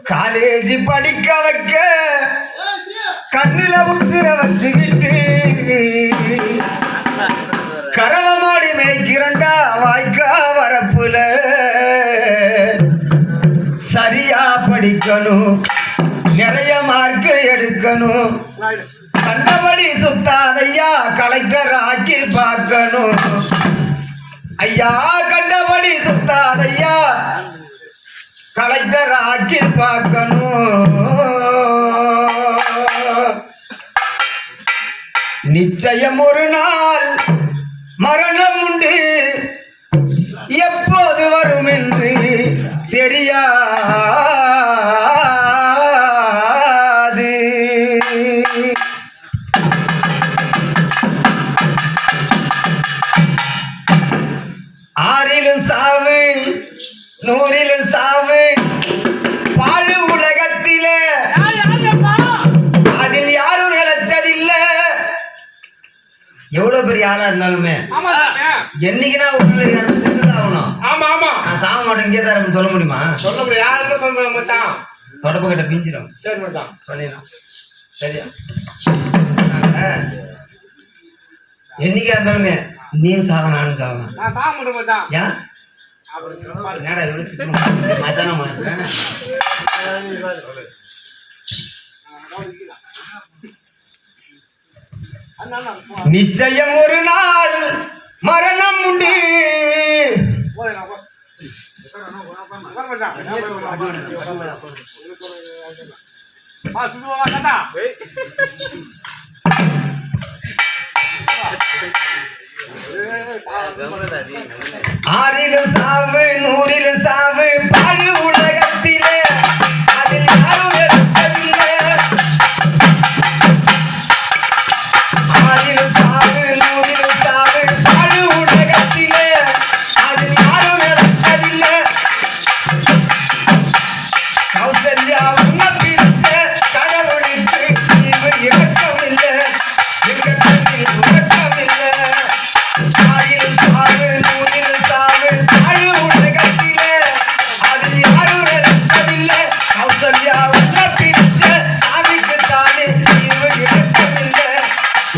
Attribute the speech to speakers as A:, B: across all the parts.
A: College படிக்க வைக்க கண்ணில உச்சிர வச்சுக்கிட்டு கரளமாடி மேய்க்கிறண்டா வாய்க்கா வரப்புல சரியா படிக்கணும் நிறைய மார்க் எடுக்கணும் கண்டபடி சுத்தாதையா கலெக்டர் ஆக்கி பார்க்கணும் ஐயா கண்டபடி சுத்தாதையா கலெக்டர் ஆக்கி பார்க்கணும் நிச்சயம் ஒரு நாள் மரணம் உண்டு எப்போது வரும் என்று தெரியாது ஆறிலும் சாவு நூறிலும் சாவு பாழு உலகத்தில அதில் யாரும் நிலைச்சதில்லை எவ்வளவு பெரிய ஆளா இருந்தாலுமே என்னைக்கு நான் ஆகணும்
B: ஆமா ஆமா
A: நான் சாக மாட்டேன் இங்கே தான் சொல்ல முடியுமா
B: சொல்ல முடியும் யாருமே சொல்ல முடியும் மச்சான்
A: தொடப்பு கிட்ட பிஞ்சிடும்
B: சரி மச்சான்
A: சொல்லிடலாம் சரியா என்னைக்கா இருந்தாலுமே நீ சாக நானும் சாகணும்
B: நான் சாக மாட்டேன் மச்சான்
A: ஏன் என்னடா இவ்வளவு சிக்கனம் மச்சான மாட்டேன் நிச்சயம் ஒரு நாள் மரணம் உண்டு ஆறிலும் சாவு நூறிலும் சாவு பாழு உலகத்திலே அதில் யாரும் எடுத்ததில்லை ஆறிலும் சாவு நூறிலும் சாவு பாழு உலகத்திலே அதில் யாரும் எடுத்ததில்லை கௌசல்யா உன்னை பிரிச்ச கடவுளுக்கு இவ இறக்கமில்லை எங்க கண்ணில் உறக்கமில்லை ஆறிலும் சாவு நூறிலும் சாவு பாழு உலகத்திலே அதில் யாரும் எடுத்ததில்லை கௌசல்யா உன்னை பிரிச்ச சாமிக்கு தானே இவ இறக்கமில்லை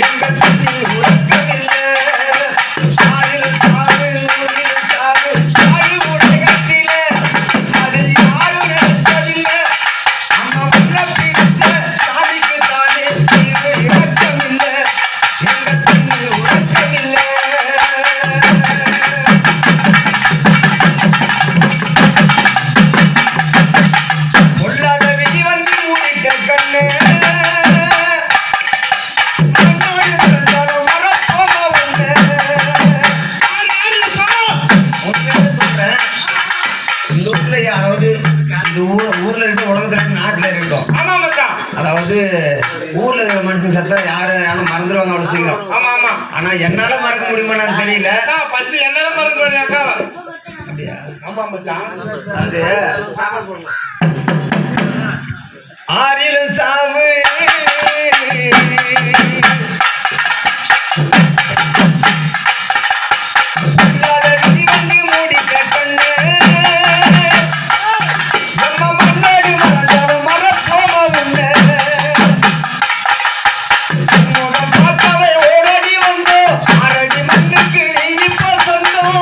A: எங்க கண்ணில் உறக்கமில்லை ஆறிலும் சாவு நூறிலும் சாவு பாழு உலகத்திலே அதில் யாரும் எடுத்ததில்லை அம்மா உன்னை பிரிச்ச சாமிக்கு தானே இவ இறக்கமில்லை எங்க கண்ணில் உறக்கமில்லை பொல்லாத விதி வந்து மூடிட்ட கண்ணு மண்ணோடு பிறந்தாலும் மறப்போமா உன்னை. உண்மையிலே சொல்றேன், இந்த ஊர்ல யாராவது இந்த ஊர்ல இருக்க உலகத்துல இருக்க நாட்டுல இருக்கட்டும்
B: ஆமா மச்சான்
A: அதாவது ஊர்ல இருக்கிற மனுஷன் சத்தா யாரும் மறந்துடுவாங்க அவ்வளவு சீக்கிரம்
B: ஆமா ஆமா
A: ஆனா என்னால மறக்க முடியுமான்னு தெரியல
B: மச்சான் ஃபர்ஸ்ட் என்னல மறக்க முடியாக்கா
A: அப்படியா
B: ஆமா மச்சான்
A: அது ஆறிலும் சாவு இல்லாத விதி வந்து மூடிட்ட கண்ணு நம்ம மண்ணோடு மறந்தாலும் மறப்போமா உன்னை. உன்னோட பாப்பாவை ஓடடி வந்தோம் ஆறடி மண்ணுக்கு நீ இப்ப சொந்தம்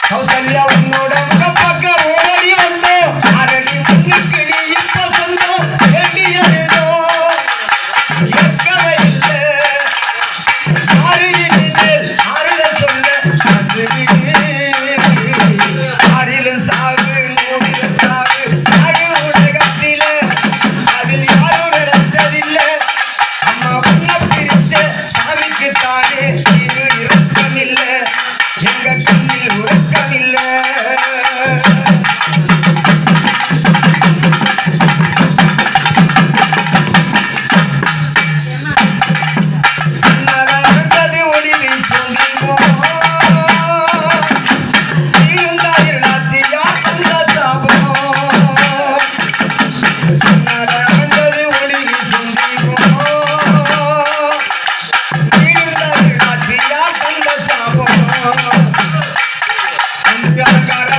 A: கௌசல்யா உன்னோட முக பார்க்க ஓடடி வந்தோம் ஆறடி மண்ணுக்கு நீ இப்ப சொந்தம் வேண்டியதோ ஏற்கவே இல்லை ஆறினில் ஆறுதல் சொல்ல அது விடு. ஆறிலும் சாவு நூறிலும் சாவு பாழு உலகத்திலே அதில் யாரும் நினைச்சதில்லை அம்மா உன்னை பிரிச்ச சாமிக்கு தானே இது இறக்கமில்லை எங்க கண்ணில் உறக்கமில்லை நடந்தது ஒளி வீசும் இருந்தாயிரு நாச்சியா அந்த சாபம் நடந்தது ஒளி வீசும் இருந்தாயிரு நாச்சியா அந்த சாபம் அங்கார